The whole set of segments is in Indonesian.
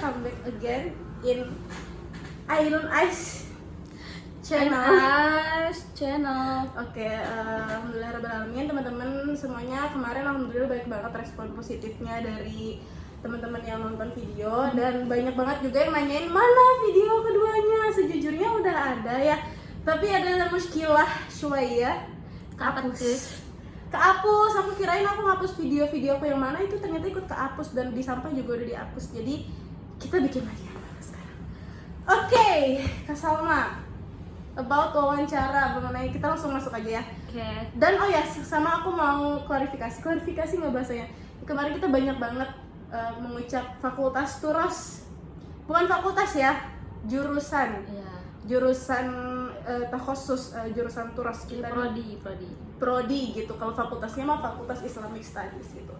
welcome back again in Ainun Ais channel. Oke, alhamdulillahirobbilalamin teman-teman semuanya. Kemarin alhamdulillah banyak banget respon positifnya dari teman-teman yang nonton video, dan banyak banget juga yang nanyain mana video keduanya. Sejujurnya udah ada ya, tapi ada muskilah syuaya, kehapus. Aku kirain aku ngapus video-video aku yang mana, itu ternyata ikut kehapus, dan di sampah juga udah dihapus. Jadi kita bikin lagi yang baru sekarang. Oke, Kak Salma, about wawancara mengenai, kita langsung masuk aja ya. Dan oh ya, sama aku mau klarifikasi nggak bahasanya. Kemarin kita banyak banget mengucap fakultas turos, bukan fakultas ya, jurusan. Jurusan takhusus, jurusan turos kita. Prodi gitu. Kalau fakultasnya mah Fakultas Islamic Studies gitu.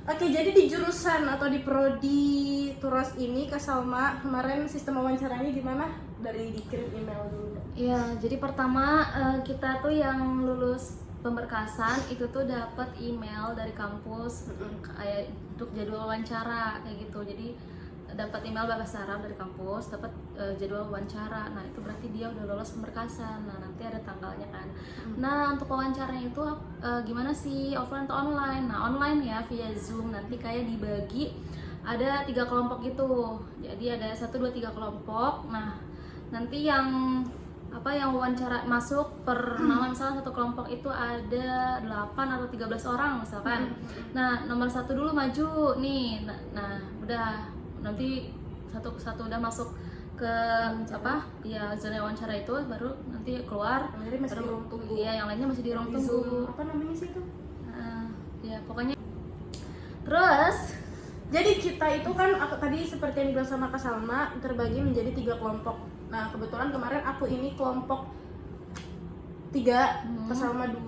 Oke, jadi di jurusan atau di prodi turos ini, Kak Salma, kemarin sistem wawancaranya gimana? Dari dikirim email dulu. Iya, jadi pertama kita tuh yang lulus pemberkasan itu tuh dapat email dari kampus kayak untuk jadwal wawancara kayak gitu. Jadi dapat email bahasa Arab dari kampus, dapat jadwal wawancara. Nah, itu berarti dia udah lolos pemberkasan. Nah, nanti ada tanggalnya kan. Nah, untuk wawancaranya itu gimana sih, offline atau online? Nah, online ya, via Zoom. Nanti kayak dibagi ada 3 kelompok gitu. Jadi ada 1, 2, 3 kelompok. Nah, nanti yang wawancara masuk per nama, misalnya satu kelompok itu ada 8 atau 13 orang misalkan. Nah, nomor 1 dulu maju nih. Nah, udah nanti satu udah masuk ke zona wawancara itu, baru nanti keluar. Yang lainnya masih di ruang tunggu. Iya, yang lainnya masih di ruang tunggu. Apa namanya sih itu? Ya pokoknya. Terus jadi kita itu kan, tadi seperti yang dibilang sama Kak Salma, terbagi menjadi 3 kelompok. Nah, kebetulan kemarin aku ini kelompok 3, Kak Salma 2.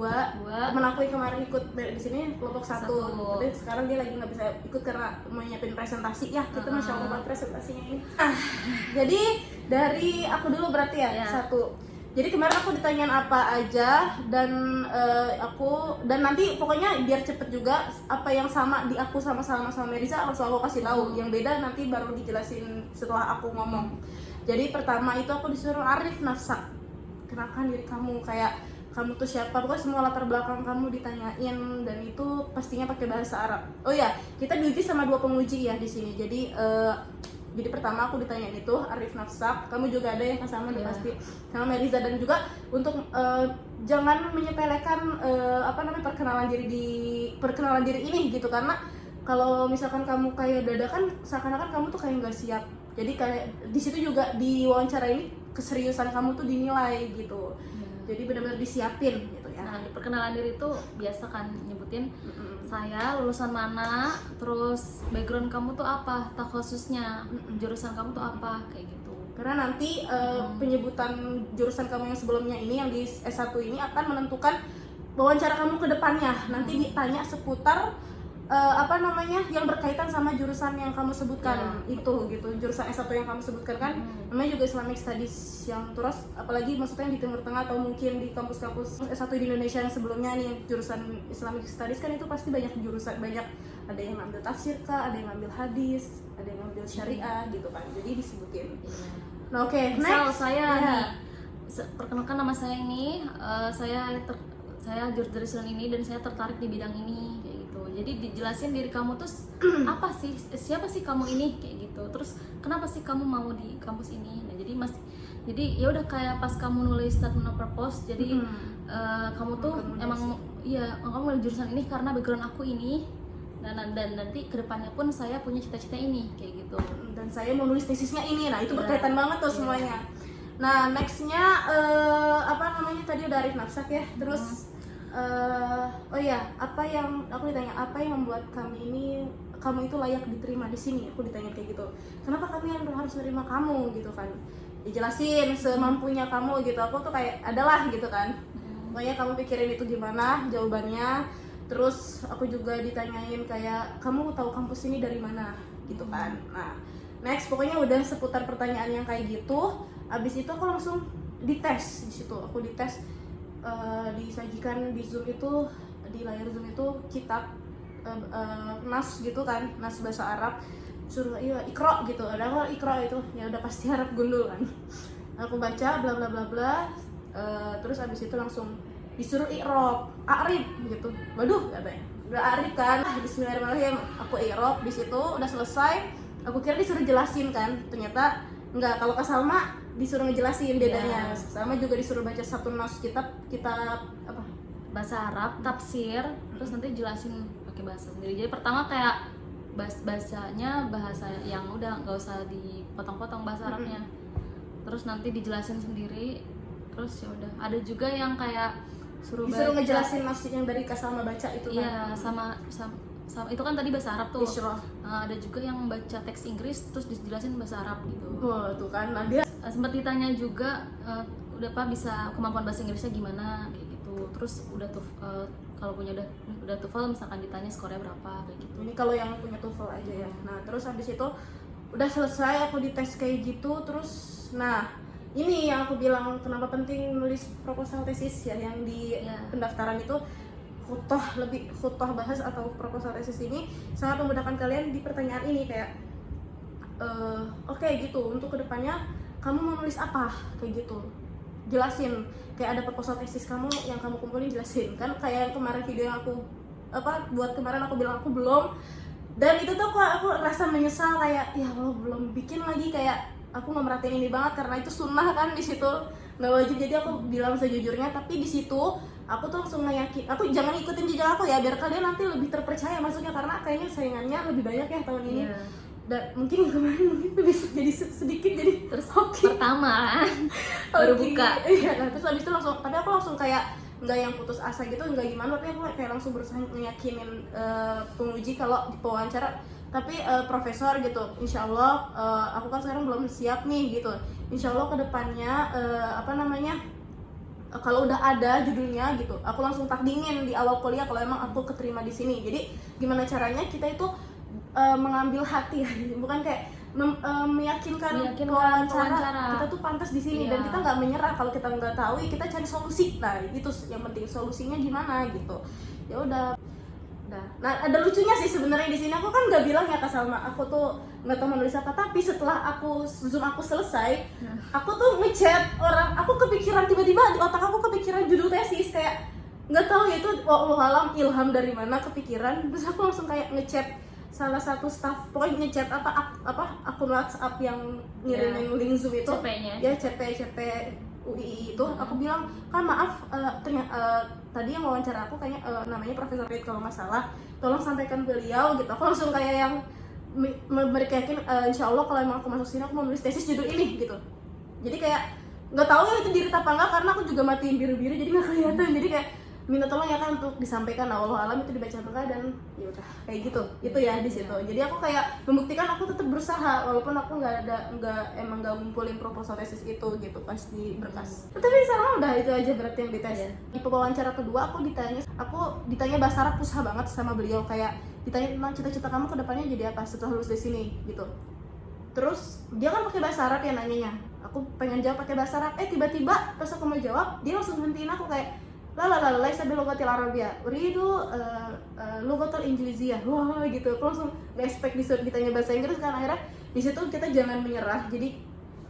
Temen aku yang kemarin ikut di sini kelompok 1. Tapi sekarang dia lagi nggak bisa ikut karena mau nyiapin presentasi ya. Kita masya Allah buat presentasinya ini. Jadi dari aku dulu berarti ya, 1. Jadi kemarin aku ditanyain apa aja, dan dan nanti pokoknya biar cepet juga, apa yang sama di aku sama Meriza langsung aku kasih tahu. Yang beda nanti baru dijelasin setelah aku ngomong. Jadi pertama itu aku disuruh arif nafsak, kenalkan diri kamu, kayak kamu tuh siapa, pokoknya semua latar belakang kamu ditanyain, dan itu pastinya pakai bahasa Arab. Oh ya, kita diuji sama 2 penguji ya di sini. Jadi pertama aku ditanyain itu arif nafsak, kamu juga ada yang sama udah pasti sama Meriza, dan juga untuk jangan menyepelekan perkenalan diri ini gitu, karena kalau misalkan kamu kayak dadakan, seakan-akan kamu tuh kayak nggak siap. Jadi kayak di situ juga di wawancara ini keseriusan kamu tuh dinilai gitu. Jadi benar-benar disiapin gitu ya. Nah, di perkenalan diri itu biasa kan nyebutin saya lulusan mana, terus background kamu tuh apa, takhususnya jurusan kamu tuh apa, kayak gitu. Karena nanti penyebutan jurusan kamu yang sebelumnya ini, yang di S1 ini akan menentukan wawancara kamu ke depannya. Nanti ditanya seputar yang berkaitan sama jurusan yang kamu sebutkan itu gitu. Jurusan S1 yang kamu sebutkan kan namanya juga Islamic Studies yang terus, apalagi maksudnya di Timur Tengah atau mungkin di kampus-kampus S1 di Indonesia yang sebelumnya nih, jurusan Islamic Studies kan itu pasti banyak jurusan, ada yang ngambil tafsir kah, ada yang ngambil hadis, ada yang ngambil syariah gitu kan. Jadi disebutin. Nah, oke, misal next. Saya nih, perkenalkan nama saya ini, saya jurusan ini dan saya tertarik di bidang ini kayak gitu. Jadi dijelasin diri kamu tuh apa sih, siapa sih kamu ini kayak gitu. Terus kenapa sih kamu mau di kampus ini? Nah, jadi ya udah kayak pas kamu nulis statement of purpose. Jadi kamu tuh kamu milih jurusan ini karena background aku ini. Dan nanti kedepannya pun saya punya cita-cita ini kayak gitu. Dan saya mau nulis tesisnya ini. Nah, itu berkaitan banget tuh semuanya. Nah, nextnya tadi udah arif nafsak ya. Terus apa yang aku ditanya, apa yang membuat kamu itu layak diterima di sini? Aku ditanya kayak gitu. Kenapa kami yang harus menerima kamu gitu kan? Dijelasin semampunya kamu gitu. Aku tuh kayak adalah gitu kan. Pokoknya kamu pikirin itu gimana jawabannya. Terus aku juga ditanyain kayak, kamu tahu kampus ini dari mana gitu kan. Nah, next pokoknya udah seputar pertanyaan yang kayak gitu. Abis itu aku langsung dites di situ. Aku dites, disajikan di Zoom itu, di layar Zoom itu kitab nas gitu kan, nas bahasa Arab. suruh iya ikro gitu, ada apa ikro itu ya udah pasti harap gundul kan. Aku baca bla bla bla bla. Terus abis itu langsung disuruh i'rab, a'rib gitu. Waduh katanya. Udah a'rib kan. Bismillahirrahmanirrahim. Aku i'rab di situ udah selesai. Aku kira disuruh jelasin kan. Ternyata enggak, kalau Kak Salma disuruh ngejelasin bedanya. Sama juga disuruh baca satu nas kitab apa? Bahasa Arab, tafsir, terus nanti jelasin pakai bahasa sendiri. Jadi pertama kayak bahasanya bahasa yang udah nggak usah dipotong-potong bahasa Arabnya. Terus nanti dijelasin sendiri. Terus ya udah. Ada juga yang kayak disuruh ngejelasin maksud yang dari Kak Salma baca itu kan. Iya, sama itu kan tadi bahasa Arab tuh. Isyrah. Ada juga yang baca teks Inggris terus dijelasin bahasa Arab gitu. Oh, tuh kan. Nah, dia sempat ditanya juga udah Pak bisa kemampuan bahasa Inggrisnya gimana kayak gitu. Terus udah tuh kalau punya udah TOEFL misalkan ditanya skornya berapa kayak gitu. Ini kalau yang punya TOEFL aja ya. Nah, terus habis itu udah selesai aku dites kayak gitu. Terus nah, ini yang aku bilang kenapa penting nulis proposal tesis ya, yang di pendaftaran itu khutbah bahas atau proposal tesis ini sangat memudahkan kalian di pertanyaan ini kayak oke, gitu untuk kedepannya kamu mau nulis apa kayak gitu, jelasin kayak ada proposal tesis kamu yang kamu kumpulin, jelasin kan kayak kemarin video yang aku buat kemarin aku bilang aku belum, dan itu tuh aku rasa menyesal kayak ya Allah belum bikin lagi, kayak aku nggak merhatiin ini banget karena itu sunnah kan di situ nggak wajib, jadi aku bilang sejujurnya. Tapi di situ aku tuh langsung ngeyakin, aku jangan ikutin jejak aku ya biar kalian nanti lebih terpercaya masuknya, karena kayaknya saingannya lebih banyak ya tahun ini. Dan mungkin kemarin lebih jadi sedikit jadi terus pertama baru buka. Iya, nah terus habis itu langsung, tapi aku langsung kayak nggak yang putus asa gitu, nggak gimana, tapi aku kayak langsung berusaha meyakinin penguji kalau di wawancara, tapi profesor gitu, insya Allah aku kan sekarang belum siap nih gitu, insya Allah kedepannya kalau udah ada judulnya gitu, aku langsung takdingin di awal kuliah kalau emang aku keterima di sini. Jadi gimana caranya kita itu mengambil hati, bukan kayak meyakinkan wawancara kita tuh pantas di sini, dan kita nggak menyerah kalau kita nggak tahu, ya kita cari solusi. Nah itu yang penting, solusinya gimana gitu. Ya udah. Nah ada lucunya sih sebenarnya di sini, aku kan nggak bilang ya Kak Salma aku tuh nggak tahu menulis apa, tapi setelah Zoom aku selesai, aku tuh ngechat orang, aku kepikiran tiba-tiba di otak aku kepikiran judul tesis, kayak nggak tahu ya itu wallahualam ilham dari mana kepikiran, terus aku langsung kayak ngechat salah satu staff, pokoknya ngechat akun WhatsApp yang ngirimin link Zoom itu, ya CP UI itu, aku bilang kan maaf tadi yang wawancara aku kayaknya namanya Profesor Reid kalau nggak salah, tolong sampaikan beliau gitu. Aku langsung kayak yang mereka yakin insya Allah kalau emang aku masuk sini aku mau nulis tesis judul ini gitu. Jadi kayak nggak tahu ya itu diri apa enggak, karena aku juga matiin biru-biru jadi nggak kelihatan, jadi kayak minta tolong ya kan untuk disampaikan, Allah alam itu dibaca enggak, dan ya udah kayak gitu itu ya di situ. Jadi aku kayak membuktikan aku tetap berusaha walaupun aku nggak ngumpulin proposal tesis itu gitu pas di berkas. Tapi sekarang udah itu aja berarti yang dites. Di wawancara kedua aku ditanya bahasa Arab susah banget sama beliau, kayak ditanya tentang cita-cita kamu kedepannya jadi apa setelah lulus dari sini gitu. Terus dia kan pakai bahasa Arab ya nanyanya, aku pengen jawab pakai bahasa Arab, tiba-tiba pas aku mau jawab dia langsung hentiin aku kayak laisa bilogatil arabiyah uridu lugatul injiliziyah, wah gitu. Aku langsung gak expect ditanya bahasa Inggris kan. Akhirnya di situ kita jangan menyerah, jadi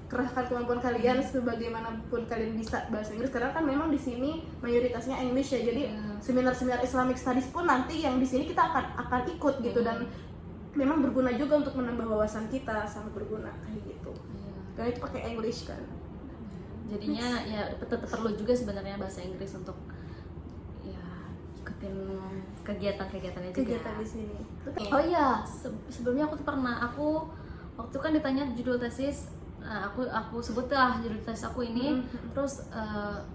kerahkan kemampuan kalian sebagaimanapun kalian bisa bahasa Inggris, karena kan memang di sini mayoritasnya English ya, jadi seminar-seminar Islamic Studies pun nanti yang di sini kita akan ikut gitu, dan memang berguna juga untuk menambah wawasan kita, sangat berguna kayak gitu. Karena itu pakai English kan, jadinya ya tetap perlu juga sebenarnya bahasa Inggris untuk ya ikutin kegiatan-kegiatannya juga. Kegiatan di sini. Oh iya, sebelumnya aku waktu kan ditanya judul tesis, aku sebut lah judul tesis aku ini. Terus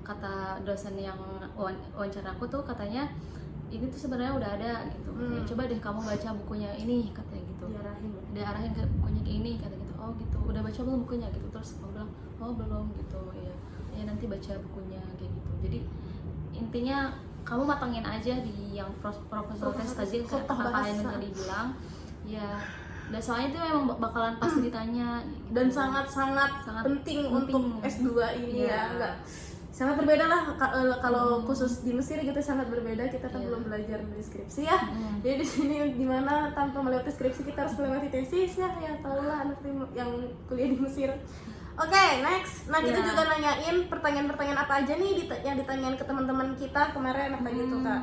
kata dosen yang wawancara aku tuh katanya ini tuh sebenarnya udah ada gitu. Ya, coba deh kamu baca bukunya ini katanya gitu. Diarahin ke bukunya kayak ini kata gitu. Oh gitu, udah baca belum bukunya gitu. Terus aku bilang oh belum gitu ya nanti baca bukunya kayak gitu. Jadi intinya kamu matangin aja di yang proposal test tadi kayak kakak yang tadi bilang ya, dan soalnya itu memang bakalan pasti ditanya gitu. Dan sangat penting untuk S2 ini ya, enggak sangat berbeda lah kalau khusus di Mesir gitu, sangat berbeda. Kita kan belum belajar menulis skripsi ya. Jadi di sini dimana tanpa melewati skripsi kita harus melewati tesis ya tau lah anak yang kuliah di Mesir. Oke, next. Nah, kita juga nanyain pertanyaan-pertanyaan apa aja nih yang ditanyain ke teman-teman kita kemarin apa gitu, Kak.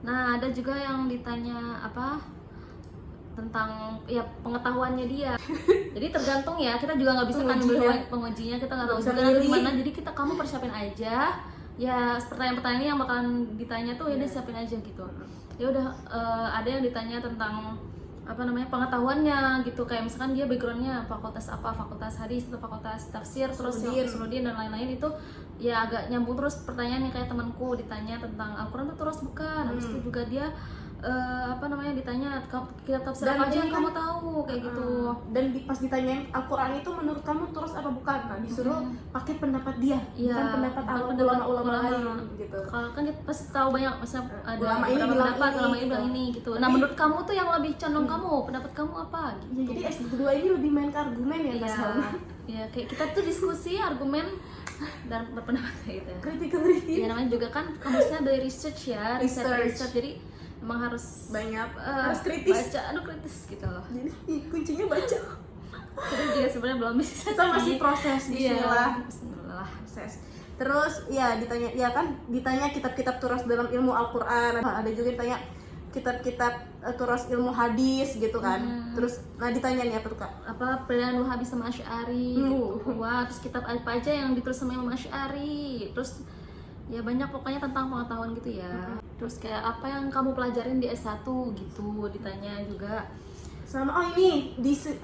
Nah, ada juga yang ditanya apa tentang ya pengetahuannya dia. Jadi tergantung ya, kita juga nggak bisa kan pengujinya, kita nggak tahu juga gimana. Jadi kamu persiapin aja. Ya pertanyaan-pertanyaan yang bakalan ditanya tuh ya dia siapin aja gitu. Ya udah ada yang ditanya tentang apa namanya pengetahuannya gitu, kayak misalkan dia backgroundnya fakultas apa, fakultas hadis atau fakultas tafsir, terus Suludin dan lain-lain, itu ya agak nyambung terus pertanyaannya. Kayak temanku ditanya tentang Al-Quran itu terus bukan, habis itu juga dia apa namanya ditanya kitab tafsir apa aja yang kamu tahu kayak gitu. Dan pas ditanyain Al-Quran itu menurut kamu terus apa bukan, nah disuruh pakai pendapat dia, bukan pendapat ulama-ulama lain gitu. Kalau kan kita pasti tahu banyak, misalnya ada ulama ini beberapa bilang pendapat ini, ulama ini bilang ini gitu. Nah menurut kamu tuh yang lebih condong kamu, pendapat kamu apa gitu. Ya, jadi S2 ini lebih main ke argumen ya, Kak Salma. Ya kayak kita tuh diskusi argumen dan berpendapat kayak gitu ya. Critical review Ya namanya juga kan kamusnya dari research ya, research. Jadi emang harus banyak harus kritis, baca, kritis gitu loh. Jadi kuncinya baca. Kita juga sebenarnya belum bisa. Kita masih proses, bismillah. Bismillah. Proses. Terus ya ditanya kitab-kitab turas dalam ilmu Al-Quran. Ada juga yang tanya kitab-kitab turas ilmu hadis gitu kan. Terus ditanya nih apa tuh, Kak? Apa perbedaan Wahabi sama Asy'ari gitu. Wah, terus kitab apa aja yang ditulis sama Imam Asy'ari. Terus ya banyak pokoknya tentang pengetahuan gitu ya. Terus kayak apa yang kamu pelajarin di S1 gitu ditanya juga. Sama ini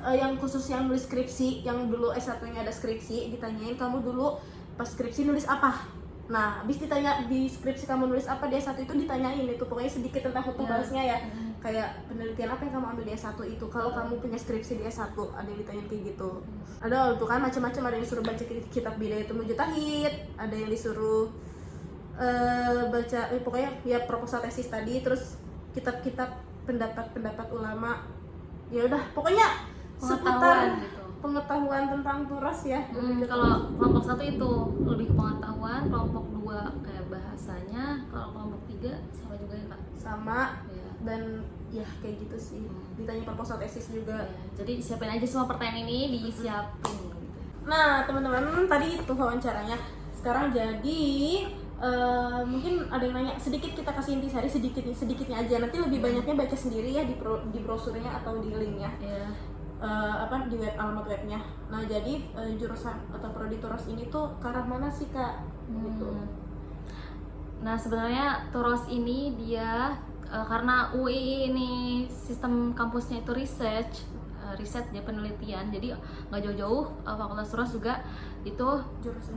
yang khusus yang nulis skripsi, yang dulu S1-nya ada skripsi, ditanyain kamu dulu pas skripsi nulis apa. Nah, habis ditanya di skripsi kamu nulis apa di S1 itu ditanyain itu pokoknya sedikit tentang hukum balasnya ya. Kayak penelitian apa yang kamu ambil di S1 itu. Kalau kamu punya skripsi di S1 ada yang ditanya kayak gitu. Ada tuh kan macam-macam, ada yang disuruh baca kitab Bidayatul Mujtahid, ada yang disuruh baca pokoknya ya proposal tesis tadi, terus kitab-kitab pendapat ulama. Ya udah pokoknya seputar pengetahuan tentang turas ya. Kalau kelompok 1 itu lebih ke pengetahuan, kelompok 2 kayak bahasanya, kalau kelompok 3 sama juga ya, Kak? Sama ya. Dan ya kayak gitu sih. Ditanya proposal tesis juga. Ya, jadi siapin aja semua pertanyaan ini, disiapin gitu. Nah, teman-teman, tadi itu wawancaranya. Sekarang jadi mungkin ada yang nanya, sedikit kita kasih intisari sedikitnya aja, nanti lebih banyaknya baca sendiri ya di brosurnya atau di linknya di alamat webnya. Nah jadi jurusan atau prodi turas ini tuh ke arah mana sih, Kak? Gitu. Nah sebenarnya turas ini dia karena UI ini sistem kampusnya itu riset dia penelitian, jadi nggak jauh-jauh fakultas turas juga itu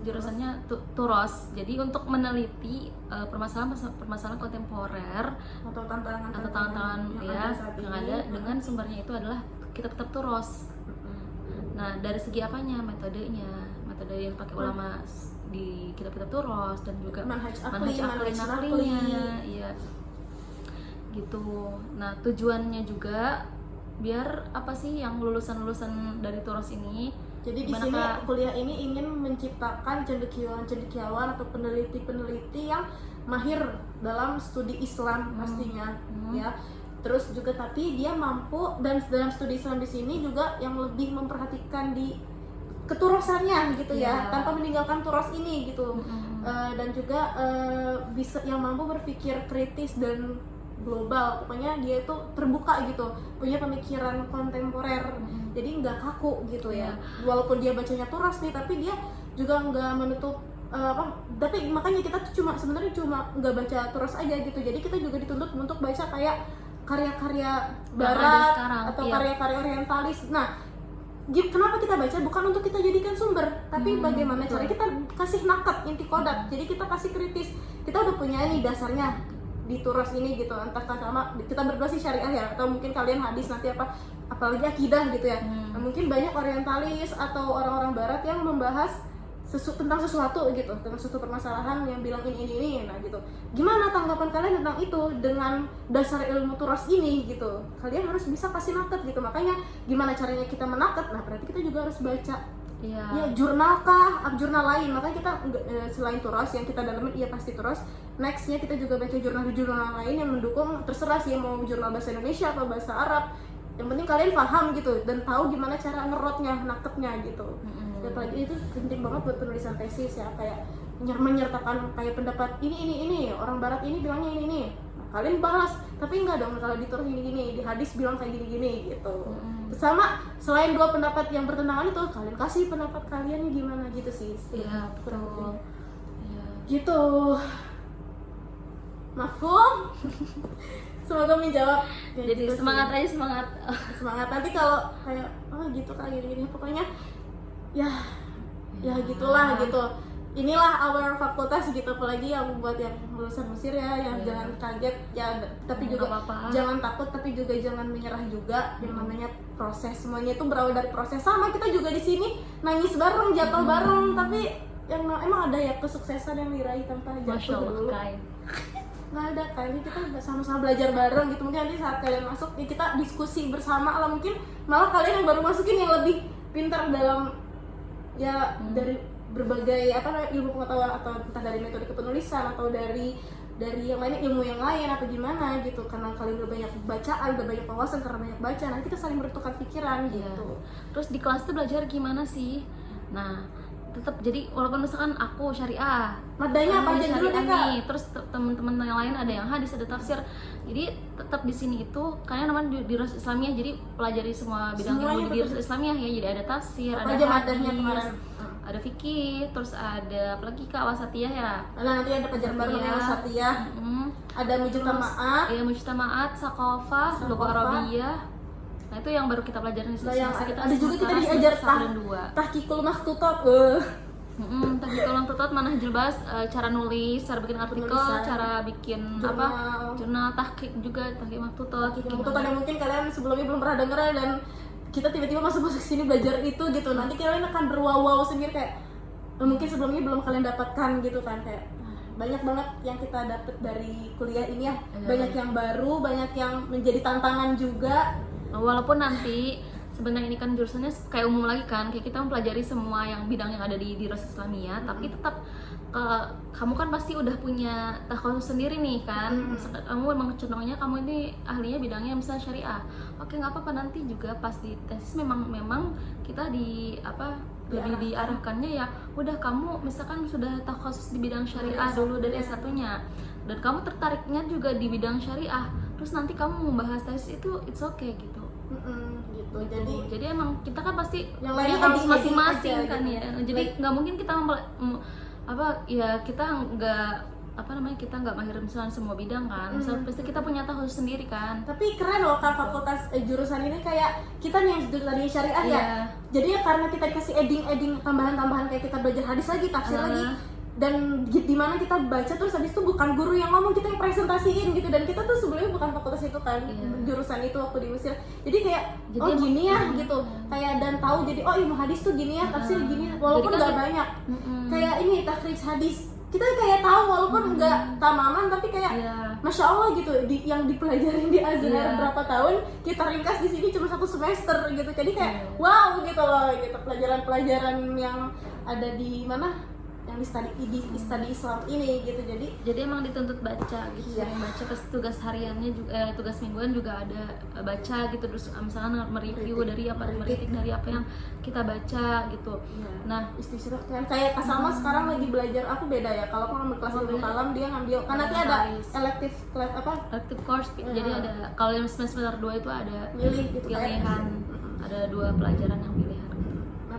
jurusannya turos. Jadi untuk meneliti permasalahan kontemporer atau tantangan ya yang ada dengan sumbernya itu adalah kitab-kitab turos. Nah dari segi apanya, metode yang pakai ulama di kitab-kitab turos dan juga manhaj aklinya ya gitu. Nah tujuannya juga biar apa sih yang lulusan dari turos ini, jadi di sini kuliah ini ingin menciptakan cendekiawan atau peneliti yang mahir dalam studi Islam pastinya ya. Terus juga tapi dia mampu, dan dalam studi Islam di sini juga yang lebih memperhatikan di keturosannya gitu ya, tanpa meninggalkan turos ini gitu. Dan juga bisa yang mampu berpikir kritis dan global, pokoknya dia itu terbuka gitu, punya pemikiran kontemporer, jadi nggak kaku gitu ya. Walaupun dia bacanya turas nih, tapi dia juga nggak menutup tapi makanya kita tuh sebenarnya cuma nggak baca turas aja gitu, jadi kita juga dituntut untuk baca kayak karya-karya barat atau karya-karya orientalis. Nah kenapa kita baca? Bukan untuk kita jadikan sumber, tapi bagaimana cara kita kasih nakat, inti kodat, jadi kita kasih kritis. Kita udah punya nih dasarnya di turas ini gitu, entah sama kita berdua sih syariah ya, atau mungkin kalian hadis nanti apalagi akidah gitu ya. Nah, mungkin banyak orientalis atau orang-orang barat yang membahas tentang sesuatu gitu, tentang suatu permasalahan yang bilang ini. Nah gitu, gimana tanggapan kalian tentang itu dengan dasar ilmu turas ini gitu? Kalian harus bisa kasih nakat gitu. Makanya gimana caranya kita menakat? Nah berarti kita juga harus baca ya jurnal kah, jurnal lain. Makanya kita selain turos yang kita dalamin, iya pasti turos, nextnya kita juga baca jurnal-jurnal lain yang mendukung. Terserah sih mau jurnal bahasa Indonesia atau bahasa Arab, yang penting kalian paham gitu dan tahu gimana cara ngerotnya, naketnya gitu. Apalagi itu penting banget buat penulisan tesis ya, kayak menyertakan kayak pendapat ini orang barat ini bilangnya ini. Nah, kalian balas, tapi enggak dong kalau diturut gini, di hadis bilang kayak gini gitu. Sama selain dua pendapat yang bertentangan itu, kalian kasih pendapat kalian gimana gitu sih. Iya, betul. Iya. Gitu. Mafhum? Semoga menjawab. Ya, Jadi gitu semangat sih. aja, semangat. Semangat. Nanti kalau kayak gitu kayak gini pokoknya ya gitulah gitu. Inilah our fakultas gitu, apalagi yang buat yang lulusan Mesir ya, yang jangan kaget ya, tapi juga jangan takut, tapi juga jangan menyerah juga. Yang namanya proses, semuanya itu berawal dari proses. Sama kita juga di sini nangis bareng, jatuh bareng, tapi yang emang ada ya kesuksesan yang diraih tanpa jatuh dulu. Nggak ada, kayaknya kita sama-sama belajar bareng gitu. Mungkin nanti saat kalian masuk ya kita diskusi bersama lah, mungkin malah kalian yang baru masukin yang lebih pintar dalam ya dari berbagai ilmu pengetahuan, atau entah dari metode kepenulisan atau dari yang lainnya, ilmu yang lain apa gimana gitu, karena kalian udah banyak bacaan, udah banyak wawasan karena banyak baca. Nanti kita saling bertukar pikiran gitu. Terus di kelas tuh belajar gimana sih? Nah, tetap jadi walaupun misalkan aku syariah, madanya apa aja dulu nih Kak? Terus teman-teman yang lain ada yang hadis, ada tafsir. Jadi tetap di sini itu kalian namanya di Dirasah Islamiyah, jadi pelajari semua bidang ilmu di Dirasah Islamiyah ya. Jadi ada tafsir, ada hadis, ada fikih, terus ada apalagi Kak wasatiyah ya. Nah, nanti ada pelajaran baru namanya wasatiyah. Ada mujtamaat. Iya, mujtamaat, saqafah, lughah Arabiyah. Nah, itu yang baru kita pelajarin di sini. Ada juga kita diajar tahqiqul makhtutat. Tahqiqul makhtutat, manhajul bahas, cara nulis, cara bikin artikel, cara bikin jurnal, tahqiq juga, tahqiq makhtutat. Yang mungkin kalian sebelumnya belum pernah dengar, dan kita tiba-tiba masuk sini belajar itu gitu. Nanti kalian akan berwaw sendiri kayak mungkin sebelumnya belum kalian dapatkan gitu kan, kayak banyak banget yang kita dapat dari kuliah ini ya. Banyak yang baru, banyak yang menjadi tantangan juga. Walaupun nanti sebenarnya ini kan jurusannya kayak umum lagi kan, kayak kita mempelajari semua yang bidang yang ada di Dirasah Islamiyah, tapi tetap kamu kan pasti udah punya takhasus sendiri nih kan. Misalkan kamu memang cenderungnya kamu ini ahlinya bidangnya misalnya syariah, oke nggak apa-apa, nanti juga pas di tesis memang kita lebih diarahkannya ya udah kamu misalkan sudah takhasus di bidang syariah dulu dari S1-nya, dan kamu tertariknya juga di bidang syariah, terus nanti kamu membahas tesis itu it's okay gitu. Gitu. Jadi emang kita kan pasti yang punya lainnya kampus masing-masing kan gitu. ya. Jadi nggak mungkin kita kita nggak mahir misalnya semua bidang kan. Misal pasti kita punya takhasus sendiri kan. Tapi keren loh Kak, fakultas jurusan ini kayak kita nih yang tadi syariah ya. Jadi ya karena kita dikasih eding tambahan-tambahan, kayak kita belajar hadis lagi, tafsir lagi. Dan di mana kita baca terus habis itu bukan guru yang ngomong, kita yang presentasiin gitu. Dan kita tuh sebelumnya bukan fakultas itu kan, jurusan itu waktu di Mesir. Jadi kayak gini ya gitu. Kayak dan tahu jadi ilmu hadis tuh gini ya, tafsir gini, walaupun nggak banyak. Kayak ini takhrij hadis kita kayak tahu walaupun nggak tamaman, tapi kayak masya Allah gitu. Yang dipelajarin di Azhar berapa tahun kita ringkas di sini cuma 1 semester gitu. Jadi kayak wow gitu loh gitu, pelajaran-pelajaran yang ada di mana, yang di study Islam ini gitu. Jadi emang dituntut baca gitu. Baca pas tugas hariannya juga, tugas mingguan juga ada baca gitu. Terus misalnya mereview meritik dari apa yang kita baca gitu. Nah, istisyraq kan kayak Kak Salma sekarang lagi belajar, aku beda ya. Kalau aku ngambil kelas ilmu kalam, dia ngambil kan nanti ada elective course. Jadi ada kalau yang semester 2 itu ada pilihan, ada 2 pelajaran yang pilihan.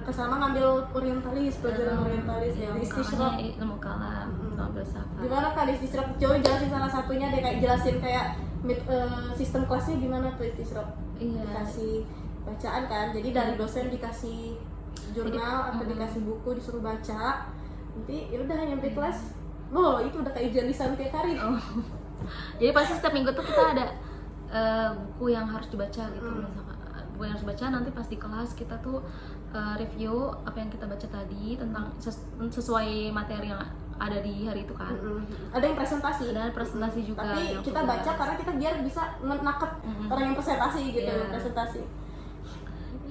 Kesana ngambil orientalis, pelajaran orientalis ya, istisyraq, ilmu kalam, sama filsafat. Gimana Kak di istisyraq? Coba jelasin salah satunya deh, kayak jelasin kayak sistem kelasnya gimana tuh istisyraq. Dikasih bacaan kan, jadi dari dosen dikasih jurnal atau dikasih buku, disuruh baca. Nanti ya udah nyampe kelas, itu udah kayak ujian tiap hari. Jadi pasti setiap minggu tuh kita ada buku yang harus dibaca gitu. Misalkan buku yang harus baca, nanti pas di kelas kita tuh review apa yang kita baca tadi tentang sesuai materi yang ada di hari itu kan. Ada yang presentasi juga. Tapi kita baca karena kita biar bisa nangkep orang yang presentasi gitu. Presentasi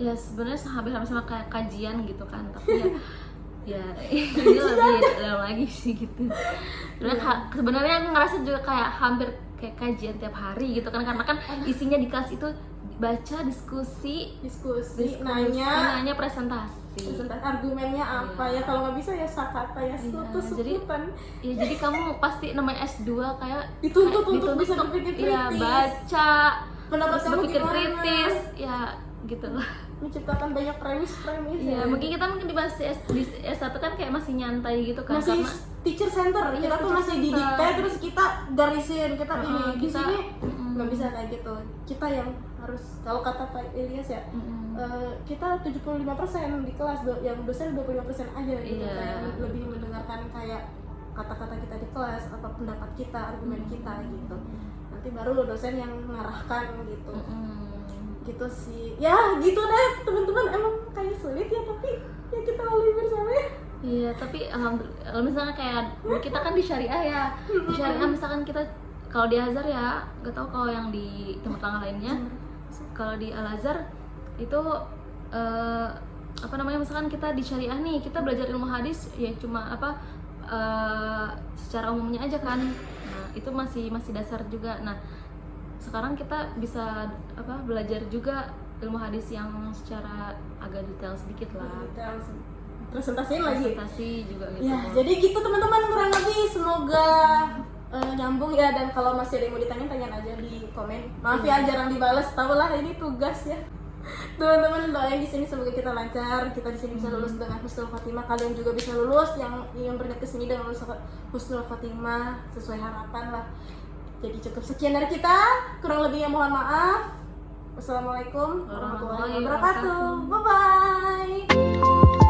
Ya sebenarnya hampir sama kayak kajian gitu kan, tapi ya ini lebih dalam lagi sih gitu. Sebenarnya aku ngerasa juga kayak hampir kayak kajian tiap hari gitu kan, karena kan isinya di kelas itu baca, diskusi, nanya presentasi, argumennya apa ya, kalau nggak bisa ya sakata ya, sebutan. Jadi kamu pasti namanya S2 kayak dituntut untuk bisa berpikir kritis, ya baca, pendapat kamu berpikir gimana, kritis, ya gitulah. Menciptakan banyak premis ya. Mungkin kita di S1 kan kayak masih nyantai gitu kan, masih karena teacher center, kita tuh masih didikte terus kita garisin, kita ini di sini nggak bisa kayak gitu. Kita yang harus, kalau kata Pak Ilyas ya, kita 75% di kelas, yang dosen 25% aja gitu, kayak lebih mendengarkan kayak kata-kata kita di kelas, apa pendapat kita, argumen kita gitu. Nanti baru dosen yang mengarahkan gitu. Gitu sih ya, gitu deh teman-teman. Emang kayak sulit ya, tapi ya kita lalui bersama ya. Iya, tapi alhamdulillah, misalnya kayak kita kan di syariah ya, di syariah misalkan kita kalau di Azhar ya, nggak tahu kalau yang di tempat lainnya. Kalau di Al Azhar itu apa namanya, misalkan kita di syariah nih, kita belajar ilmu hadis ya cuma secara umumnya aja kan. Nah itu masih dasar juga. Nah sekarang kita bisa belajar juga ilmu hadis yang secara agak detail sedikit lah. Presentasi juga gitu. Ya, jadi gitu teman-teman, kurang lebih semoga nyambung ya. Dan kalau masih ada yang mau ditanya, tanya aja di komen. Maaf ya jarang dibalas, tau lah ini tugas ya. Teman-teman doain di sini semoga kita lancar, kita di sini bisa lulus dengan husnul khotimah. Kalian juga bisa lulus yang berniat kesini dengan lulus husnul khotimah sesuai harapan lah. Jadi cukup sekian dari kita, kurang lebihnya mohon maaf. Wassalamualaikum warahmatullahi wabarakatuh. Bye bye.